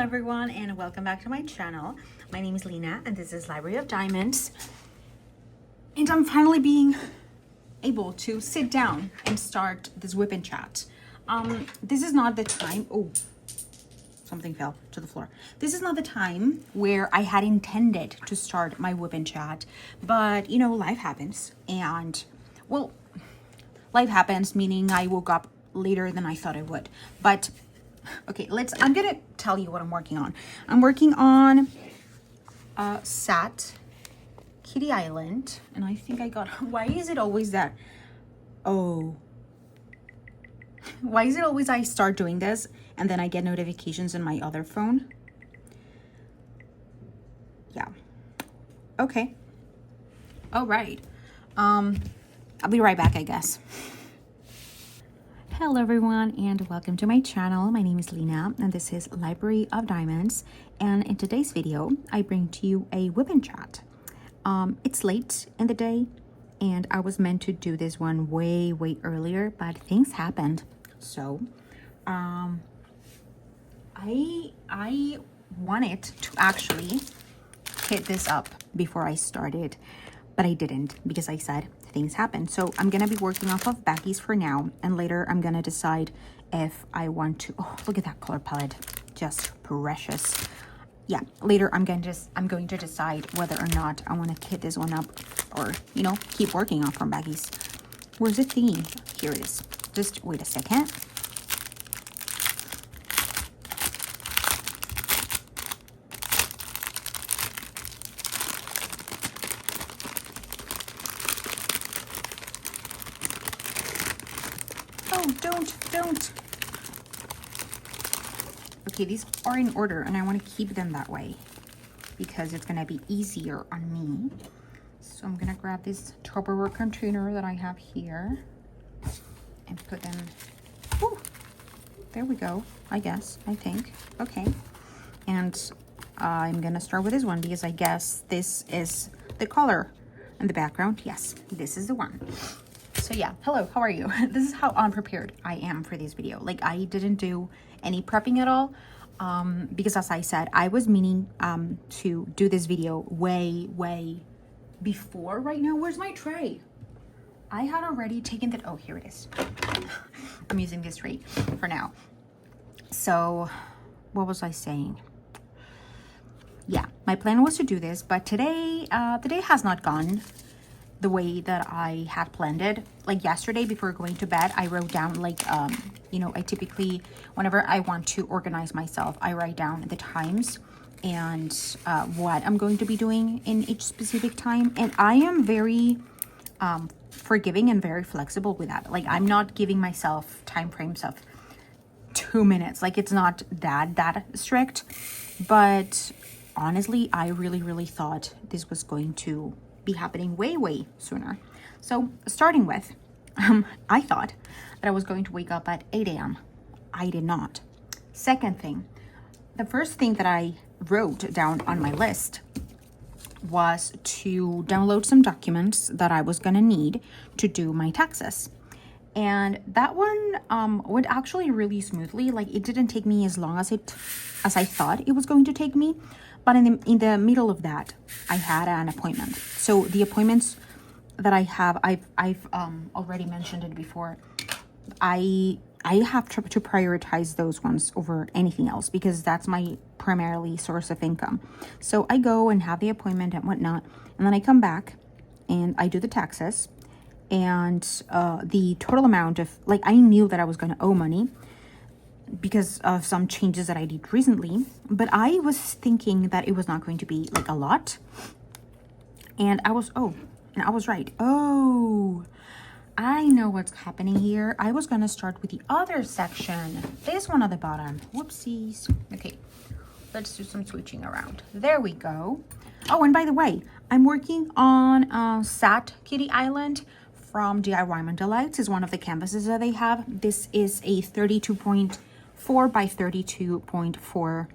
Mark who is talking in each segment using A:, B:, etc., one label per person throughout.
A: everyone, and welcome back to my channel. My name is Lena and this is Library of Diamonds, and I'm finally being able to sit down and start this WIP and chat. This is not the time. Oh, something fell to the floor. This is not the time where I had intended to start my WIP and chat, but you know, life happens, and well, life happens meaning I woke up later than I thought I would. But okay, I'm gonna tell you what I'm working on. I'm working on SAT Kitty Island, and I think I got, why is it always that? Oh, why is it always I start doing this and then I get notifications on my other phone? Yeah, okay, all right. I'll be right back, I guess. Hello everyone, and welcome to my channel. My name is Lena and this is Library of Diamonds, and in today's video I bring to you a WIP and chat. It's late in the day and I was meant to do this one way earlier, but things happened. So I wanted to actually hit this up before I started, but I didn't because I said things happen. So I'm gonna be working off of baggies for now, and later I'm gonna decide if I want to. Oh, look at that color palette, just precious. Yeah, later I'm going to decide whether or not I want to hit this one up or, you know, keep working off from baggies. Where's the thingy? Here it is. Just wait a second. Oh, don't. Okay, these are in order and I want to keep them that way because it's going to be easier on me. So I'm going to grab this Tupperware container that I have here and put them, oh, there we go, I think. Okay. And I'm going to start with this one because I guess this is the color in the background. Yes, this is the one. So yeah, hello, how are you? This is how unprepared I am for this video. Like, I didn't do any prepping at all because, as I said, I was meaning to do this video way before. Right now, where's my tray? I had already taken that. Oh, here it is. I'm using this tray for now. So what was I saying? Yeah, my plan was to do this, but today the day has not gone the way that I had planned it. Like yesterday before going to bed, I wrote down, like, you know, I typically, whenever I want to organize myself, I write down the times and what I'm going to be doing in each specific time. And I am very forgiving and very flexible with that. Like, I'm not giving myself time frames of 2 minutes. Like, it's not that strict. But honestly, I really thought this was going to be happening way sooner. So starting with, I thought that I was going to wake up at 8 a.m. I did not. Second thing, the first thing that I wrote down on my list was to download some documents that I was gonna need to do my taxes. And that one went actually really smoothly. Like, it didn't take me as long as I thought it was going to take me. But in the middle of that, I had an appointment. So the appointments that I have, I've already mentioned it before. I have to prioritize those ones over anything else because that's my primarily source of income. So I go and have the appointment and whatnot, and then I come back and I do the taxes, and the total amount of, like, I knew that I was going to owe money because of some changes that I did recently, but I was thinking that it was not going to be like a lot, and I was right. Oh, I know what's happening here. I was gonna start with the other section, this one at the bottom. Whoopsies. Okay, let's do some switching around. There we go. Oh, and by the way, I'm working on SAT Kitty Island from DIY Delights. Is one of the canvases that they have. This is a 32.4 by 32.4,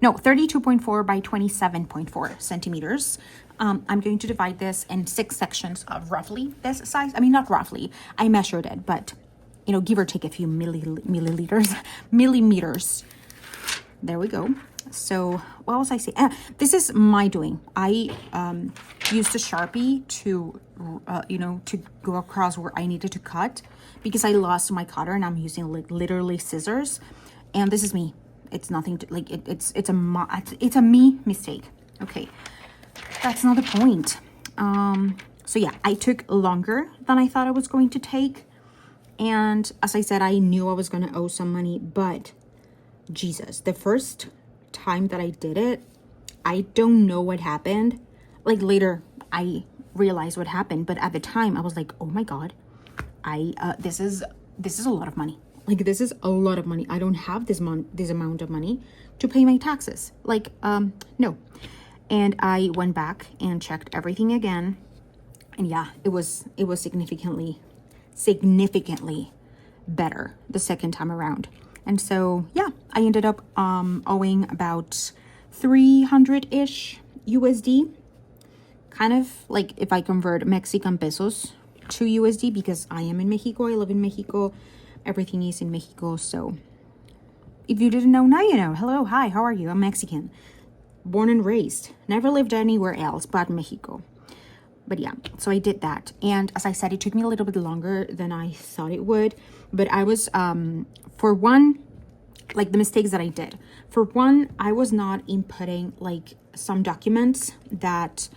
A: no, 32.4 by 27.4 centimeters. I'm going to divide this in 6 sections of roughly this size. I mean, not roughly, I measured it, but, you know, give or take a few millimeters. There we go. So what was I saying? This is my doing. I used a Sharpie to, to go across where I needed to cut because I lost my cutter and I'm using like literally scissors. And this is me. It's nothing to, like, it's a me mistake. Okay, that's not the point. So yeah, I took longer than I thought I was going to take. And as I said, I knew I was going to owe some money, but Jesus, the first time that I did it, I don't know what happened. Like later I realized what happened, but at the time I was like, oh my God, this is a lot of money. Like, this is a lot of money. I don't have this amount of money to pay my taxes. Like, no. And I went back and checked everything again. And yeah, it was significantly better the second time around. And so, yeah, I ended up owing about 300-ish USD. Kind of like if I convert Mexican pesos to USD, because I am in Mexico, I live in Mexico, everything is in Mexico. So if you didn't know, now you know. Hello, hi, how are you? I'm Mexican, born and raised, never lived anywhere else but Mexico. But yeah, so I did that. And as I said, it took me a little bit longer than I thought it would. But I was, for one, like the mistakes that I did. For one, I was not inputting like some documents that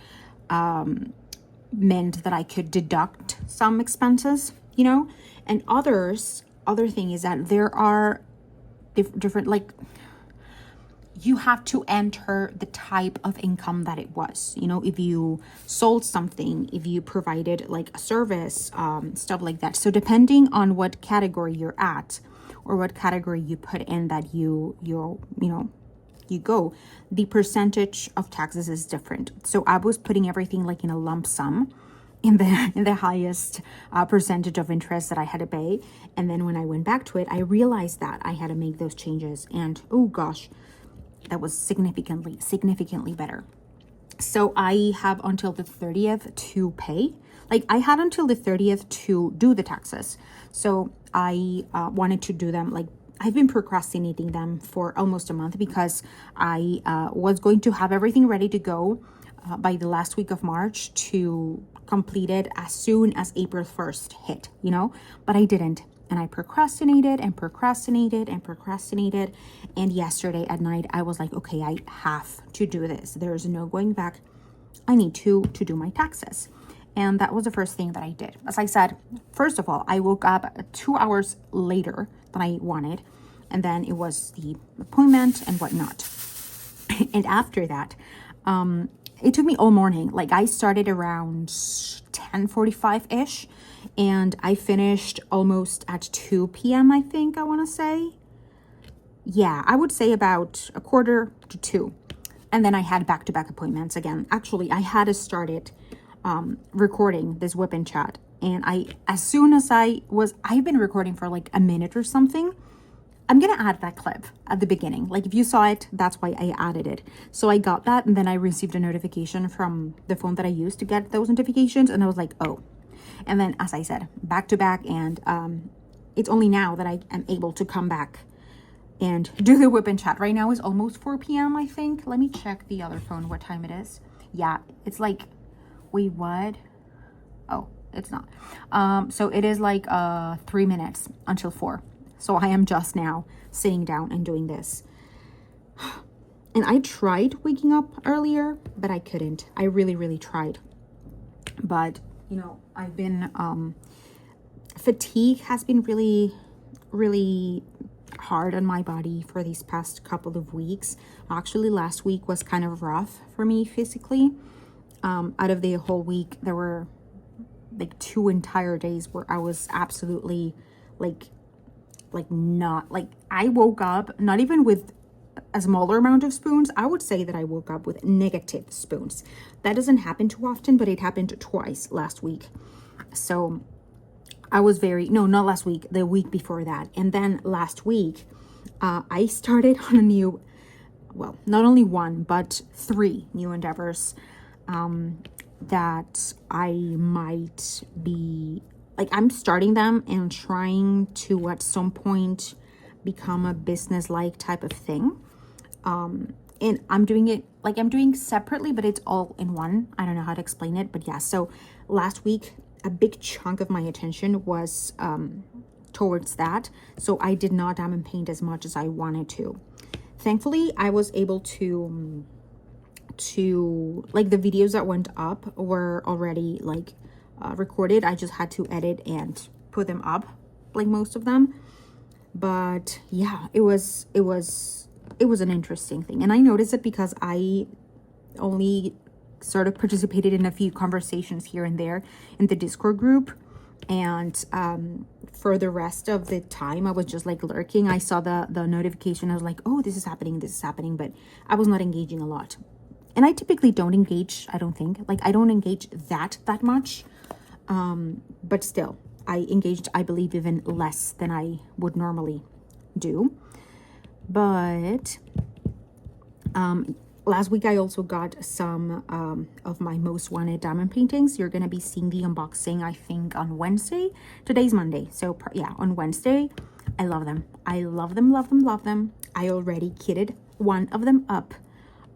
A: meant that I could deduct some expenses, and other thing is that there are different, like, you have to enter the type of income that it was. If you sold something, if you provided like a service, stuff like that. So depending on what category you're at or what category you put in that you go, the percentage of taxes is different. So I was putting everything like in a lump sum in the highest percentage of interest that I had to pay. And then when I went back to it, I realized that I had to make those changes. And oh gosh, that was significantly better. So I have until the 30th to pay. Like, I had until the 30th to do the taxes. So I wanted to do them. Like, I've been procrastinating them for almost a month because I was going to have everything ready to go by the last week of March to complete it as soon as April 1st hit, but I didn't. And I procrastinated. And yesterday at night, I was like, okay, I have to do this. There's no going back. I need to do my taxes. And that was the first thing that I did. As I said, first of all, I woke up 2 hours later than I wanted. And then it was the appointment and whatnot. And after that, it took me all morning. Like, I started around 10:45-ish. And I finished almost at 2 p.m., I think, I want to say. Yeah, I would say about 1:45 to 2. And then I had back-to-back appointments again. Actually, I had started recording this WIP and CHAT. And as soon as I've been recording for like a minute or something. I'm going to add that clip at the beginning. Like, if you saw it, that's why I added it. So I got that, and then I received a notification from the phone that I used to get those notifications. And I was like, oh. And then, as I said, back to back. And it's only now that I am able to come back and do the WIP and CHAT. Right now is almost 4 p.m., I think. Let me check the other phone, what time it is. Yeah, it's like, wait, what? Oh, it's not. So it is like 3 minutes until 4. So I am just now sitting down and doing this. And I tried waking up earlier, but I couldn't. I really tried. But, I've been, fatigue has been really hard on my body for these past couple of weeks. Actually, last week was kind of rough for me physically. Out of the whole week, there were like 2 entire days where I was absolutely I woke up not even with a smaller amount of spoons. I would say that I woke up with negative spoons. That doesn't happen too often, but it happened twice last week. So I was not last week, the week before that. And then last week, I started on a new, well, not only one, but 3 new endeavors that I might be, like, I'm starting them and trying to at some point become a business-like type of thing. And I'm doing it like I'm doing separately, but it's all in one. I don't know how to explain it, but yeah. So last week, a big chunk of my attention was towards that. So I did not diamond paint as much as I wanted to. Thankfully, I was able to like the videos that went up were already like recorded. I just had to edit and put them up, like most of them. But yeah, it was an interesting thing. And I noticed it because I only sort of participated in a few conversations here and there in the Discord group. And for the rest of the time, I was just like lurking. I saw the notification. I was like, oh, this is happening. But I was not engaging a lot. And I typically don't engage, I don't think. Like, I don't engage that much. But still, I engaged, I believe, even less than I would normally do. But last week I also got some of my most wanted diamond paintings. You're going to be seeing the unboxing, I think, on Wednesday. Today's Monday. So yeah, on Wednesday. I love them. I love them, love them, love them. I already kitted one of them up.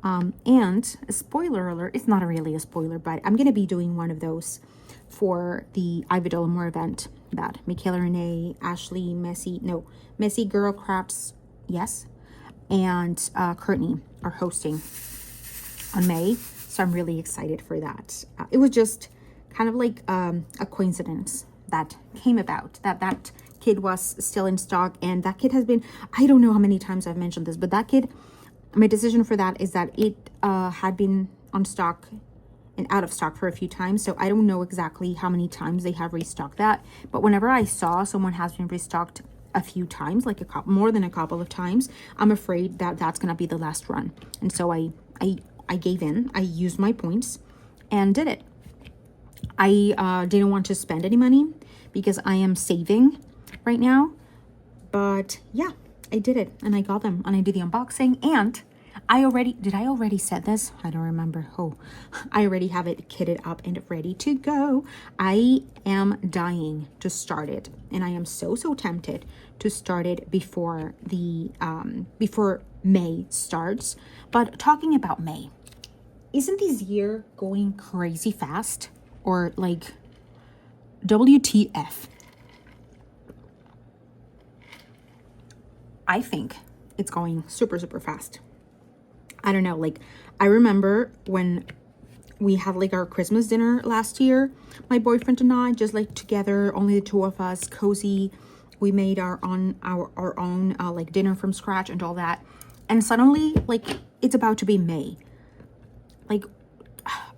A: And a spoiler alert, it's not really a spoiler, but I'm going to be doing one of those for the Ivy Dollamore event that Michaela Renee, Ashley, Messy Girl Crafts, yes, and Courtney are hosting on May. So I'm really excited for that. It was just kind of like a coincidence that came about, that kid was still in stock, and that kid has been, I don't know how many times I've mentioned this, but that kid, my decision for that is that it had been on stock and out of stock for a few times. So I don't know exactly how many times they have restocked that. But whenever I saw someone has been restocked a few times, like more than a couple of times, I'm afraid that that's going to be the last run. And so I gave in. I used my points and did it. I didn't want to spend any money because I am saving right now. But yeah, I did it and I got them and I did the unboxing, and I already said this? I don't remember. Oh, I already have it kitted up and ready to go. I am dying to start it, and I am so tempted to start it before the before May starts. But talking about May, isn't this year going crazy fast? Or like WTF? I think it's going super fast. I don't know, like I remember when we had like our Christmas dinner last year, my boyfriend and I, just like together, only the two of us, cozy. We made our own like dinner from scratch and all that. And suddenly, like, it's about to be May. Like,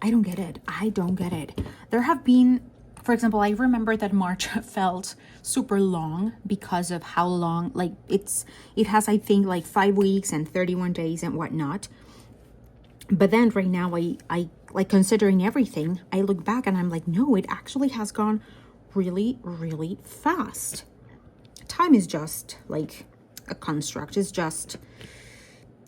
A: I don't get it. There have been, for example, I remember that March felt super long because of how long, like it has, I think, like 5 weeks and 31 days and whatnot. But then right now, I like, considering everything, I look back and I'm like, no, it actually has gone really fast. Time is just like a construct. It's just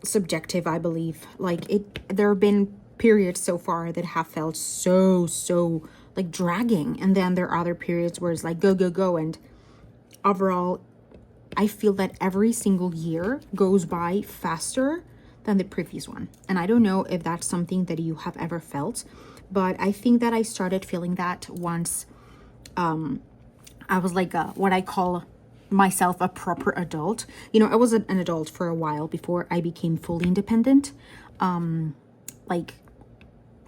A: subjective, I believe. Like there have been periods so far that have felt so like dragging, and then there are other periods where it's like go, and overall I feel that every single year goes by faster than the previous one. And I don't know if that's something that you have ever felt, but I think that I started feeling that once I was like what I call myself a proper adult. You know, I was an adult for a while before I became fully independent. Like,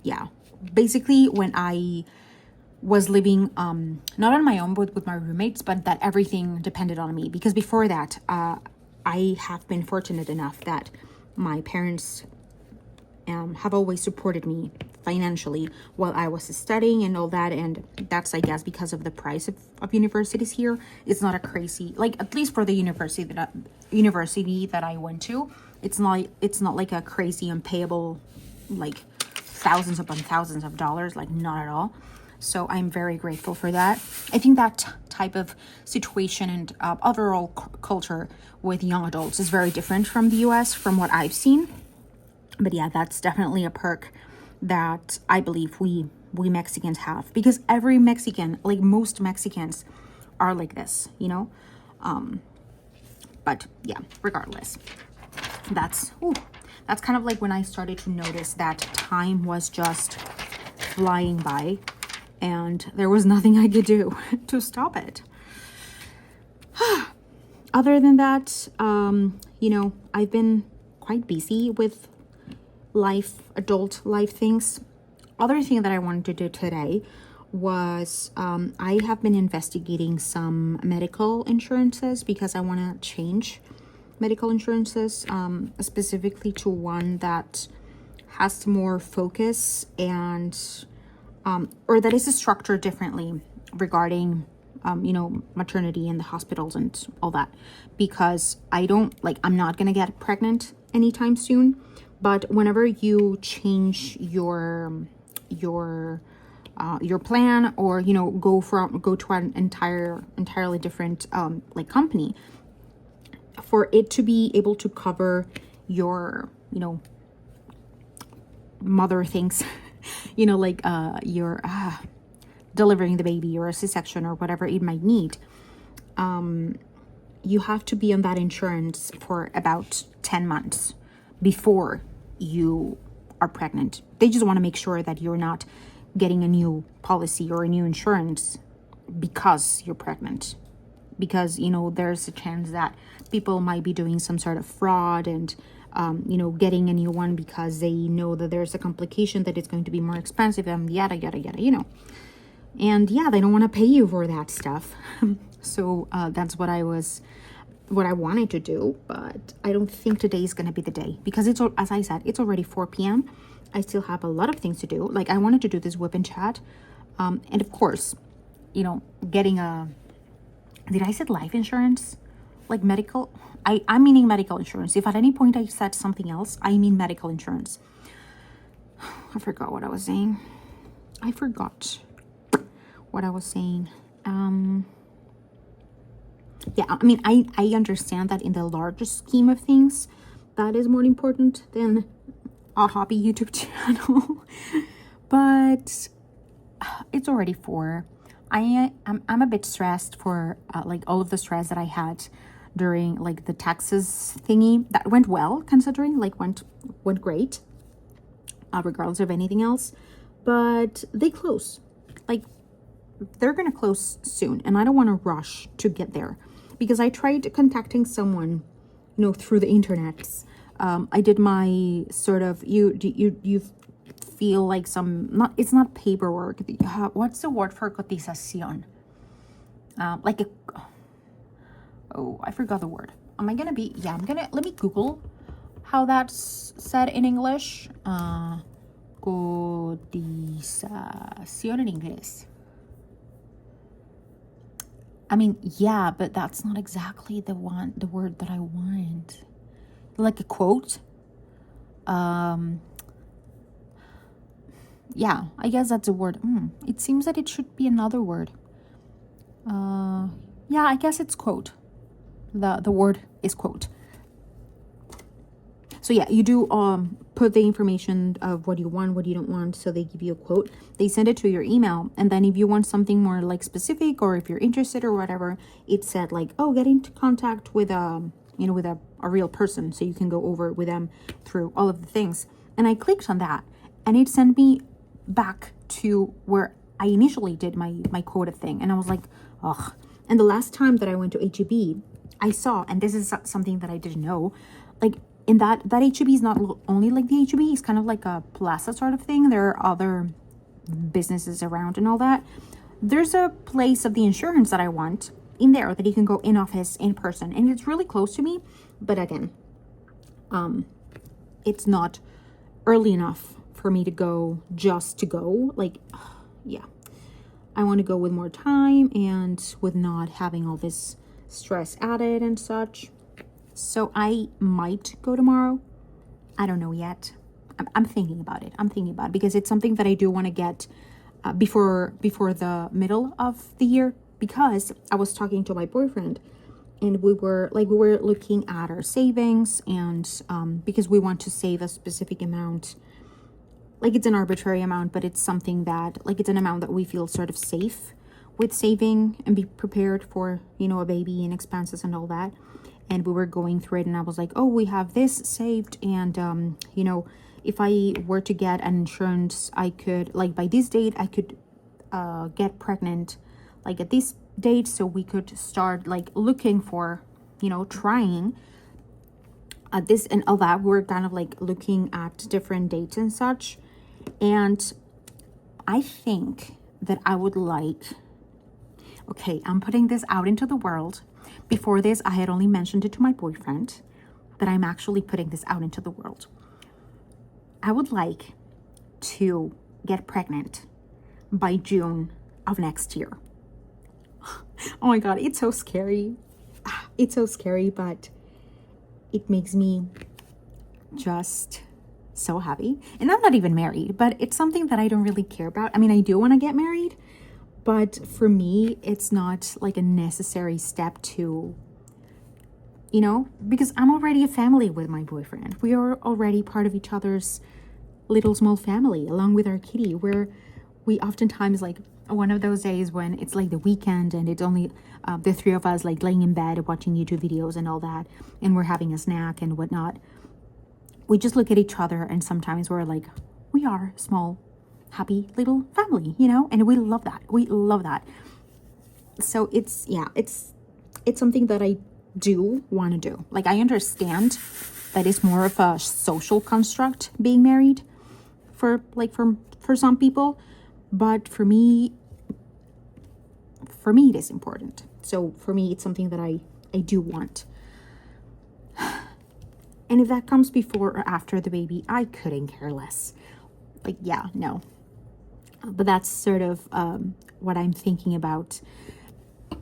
A: yeah, basically when I was living not on my own but with my roommates, but that everything depended on me, because before that I have been fortunate enough that my parents have always supported me financially while I was studying and all that. And that's, I guess, because of the price of universities here. It's not a crazy, like, at least for the university that I went to, it's not like a crazy unpayable, like thousands upon thousands of dollars, like, not at all. So I'm very grateful for that. I think that type of situation and overall culture with young adults is very different from the US, from what I've seen. But yeah, that's definitely a perk that I believe we Mexicans have, because every Mexican, like most Mexicans, are like this, you know. But yeah, regardless, that's That's kind of like when I started to notice that time was just flying by and there was nothing I could do to stop it. Other than that, you know, I've been quite busy with adult life things. Other thing that I wanted to do today was I have been investigating some medical insurances because I want to change medical insurances, specifically to one that has more focus and or that is structured differently regarding you know, maternity and the hospitals and all that, because I'm not gonna get pregnant anytime soon. But whenever you change your plan, or you know, go to an entirely different like company, for it to be able to cover your, you know, mother things, you know, like your delivering the baby or a C-section or whatever it might need, you have to be on that insurance for about 10 months before you are pregnant. They just want to make sure that you're not getting a new policy or a new insurance because you're pregnant, because you know, there's a chance that people might be doing some sort of fraud and you know, getting a new one because they know that there's a complication that it's going to be more expensive and yada yada yada, you know. And yeah, they don't want to pay you for that stuff. So that's what I wanted to do, but I don't think today is going to be the day, because it's, as I said, it's already 4 p.m. I still have a lot of things to do. Like, I wanted to do this WIP and CHAT. And of course, you know, getting did I said life insurance? Like medical? I'm meaning medical insurance. If at any point I said something else, I mean medical insurance. I forgot what I was saying. Yeah, I mean, I understand that in the largest scheme of things, that is more important than a hobby YouTube channel. But it's already 4. I'm a bit stressed for like all of the stress that I had during like the taxes thingy. That went well, considering, like went great, regardless of anything else. But they close, like they're gonna close soon, and I don't want to rush to get there, because I tried contacting someone, you know, through the internets. I did my sort of, you feel like some, it's not paperwork. What's the word for cotización? Like I forgot the word. Let me Google how that's said in English. Cotización in English. I mean, yeah, but that's not exactly the word that I want. Like a quote. Yeah, I guess that's a word. It seems that it should be another word. Yeah, I guess it's quote. The word is quote. So yeah, you do put the information of what you want, what you don't want, so they give you a quote. They send it to your email, and then if you want something more like specific, or if you're interested or whatever, it said like, oh, get into contact with a real person, so you can go over with them through all of the things. And I clicked on that, and it sent me back to where I initially did my quota thing, and I was like, ugh. And the last time that I went to HEB, I saw, and this is something that I didn't know, like, in that HEB is not only like the HEB, it's kind of like a plaza sort of thing. There are other businesses around and all that. There's a place of the insurance that I want in there that you can go in office, in person, and it's really close to me. But again, it's not early enough for me to go just to go. Like, yeah, I want to go with more time and with not having all this stress added and such. So I might go tomorrow. I don't know yet. I'm thinking about it. Because it's something that I do want to get before the middle of the year. Because I was talking to my boyfriend, and we were looking at our savings, and because we want to save a specific amount. Like, it's an arbitrary amount, but it's something that, like, it's an amount that we feel sort of safe with saving and be prepared for, you know, a baby and expenses and all that. and we were going through it, and I was like, oh, we have this saved, and you know, if I were to get an insurance, I could, like, by this date I could get pregnant, like at this date, so we could start like looking for, you know, trying this and all that. We're kind of like looking at different dates and such, and I think that I would like, okay, I'm putting this out into the world. Before this, I had only mentioned it to my boyfriend, but I'm actually putting this out into the world. I would like to get pregnant by June of next year. Oh my God, it's so scary. It's so scary, but it makes me just so happy. And I'm not even married, but it's something that I don't really care about. I mean, I do want to get married, but for me, it's not like a necessary step to, you know, because I'm already a family with my boyfriend. We are already part of each other's little small family, along with our kitty, where we oftentimes, like, one of those days when it's like the weekend and it's only the three of us, like laying in bed watching YouTube videos and all that, and we're having a snack and whatnot, we just look at each other, and sometimes we're like, we are a small happy little family, you know, and we love that. We love that. So it's, yeah, it's something that I do want to do. Like, I understand that it's more of a social construct being married for some people, but for me it is important. So for me, it's something that I do want. And if that comes before or after the baby, I couldn't care less. Like, yeah, no. But that's sort of what I'm thinking about.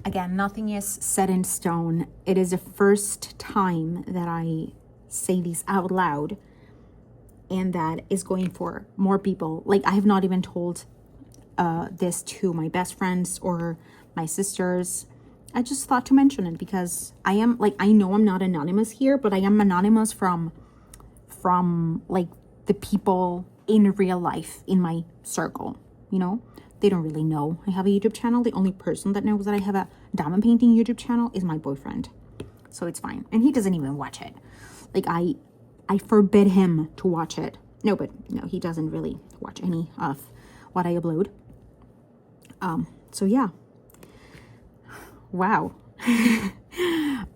A: Again, nothing is set in stone. It is the first time that I say this out loud, and that is going for more people. Like, I have not even told this to my best friends or my sisters. I just thought to mention it because I am, like, I know I'm not anonymous here, but I am anonymous from like the people in real life in my circle, you know. They don't really know I have a YouTube channel. The only person that knows that I have a diamond painting YouTube channel is my boyfriend. So it's fine. And he doesn't even watch it. Like, I forbid him to watch it. No, he doesn't really watch any of what I upload. So yeah. Wow.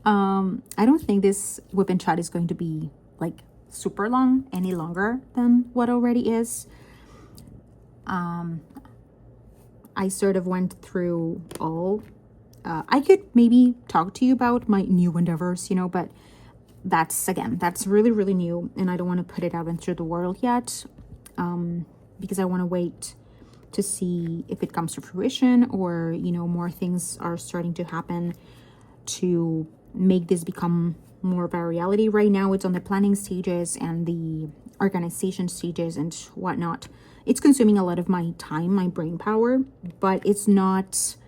A: I don't think this WIP and CHAT is going to be like super long, any longer than what already is. I sort of went through all, I could maybe talk to you about my new endeavors, you know, but that's really, really new, and I don't want to put it out into the world yet, because I want to wait to see if it comes to fruition, or, you know, more things are starting to happen to make this become more of a reality. Right now, it's on the planning stages and the organization stages and whatnot. It's consuming a lot of my time, my brain power, but it's making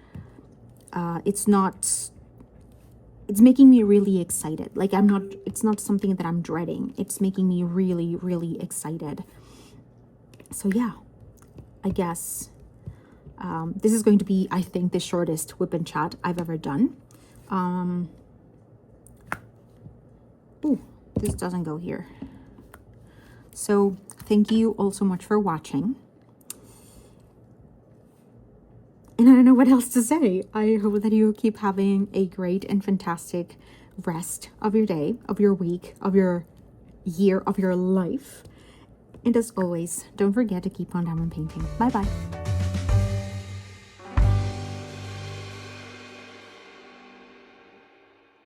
A: me really excited. Like, it's not something that I'm dreading. It's making me really, really excited. So yeah, I guess this is going to be, I think, the shortest WIP and CHAT I've ever done. Oh, this doesn't go here. So thank you all so much for watching. And I don't know what else to say. I hope that you keep having a great and fantastic rest of your day, of your week, of your year, of your life. And as always, don't forget to keep on diamond painting. Bye-bye.